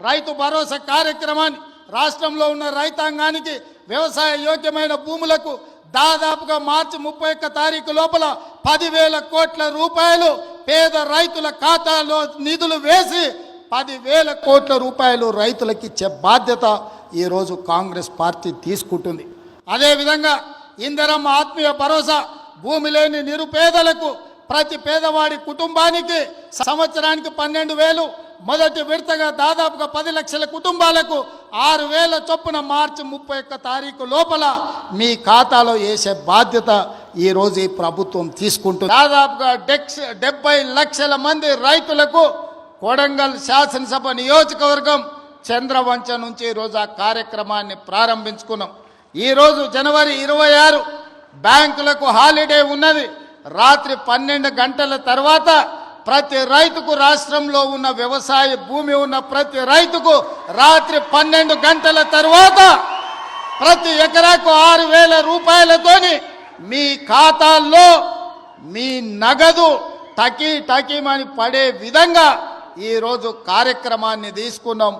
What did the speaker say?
రైతు భరోసా కార్యక్రమాన్ని రాష్ట్రంలో ఉన్న రైతాంగానికి వ్యవసాయ యోగ్యమైన భూములకు దాదాపుగా మార్చి 31 తారీఖు లోపల 10,000 కోట్ల రూపాయలు పేద రైతుల ఖాతాలో నిధులు వేసి 10,000 కోట్ల రూపాయలు రైతులకు ఇచ్చే బాధ్యత ఈరోజు కాంగ్రెస్ పార్టీ తీసుకుంటుంది. అదేవిధంగా ఇందిరమ్మ ఆత్మీయ భరోసా భూమి లేని నిరుపేదలకు ప్రతి పేదవాడి కుటుంబానికి సంవత్సరానికి 12,000, మొదటి విడతగా దాదాపుగా 10 లక్షల కుటుంబాలకు 6,000 చొప్పున మార్చి 31 తారీఖు లోపల మీ ఖాతాలో వేసే బాధ్యత ఈరోజు ఈ ప్రభుత్వం తీసుకుంటుంది. దాదాపుగా 70 లక్షల మంది రైతులకు కొడంగల్ శాసనసభ నియోజకవర్గం చంద్రవంచ నుంచి ఈరోజు ఆ కార్యక్రమాన్ని ప్రారంభించుకున్నాం. ఈరోజు జనవరి 26 బ్యాంకులకు హాలిడే ఉన్నది. రాత్రి 12 గంటల తర్వాత ప్రతి రైతుకు, రాష్ట్రంలో ఉన్న వ్యవసాయ భూమి ఉన్న ప్రతి రైతుకు రాత్రి 12 గంటల తర్వాత ప్రతి ఎకరాకు 6,000 రూపాయలతోని మీ ఖాతాల్లో మీ నగదు టకీమని పడే విధంగా ఈరోజు కార్యక్రమాన్ని తీసుకున్నాం.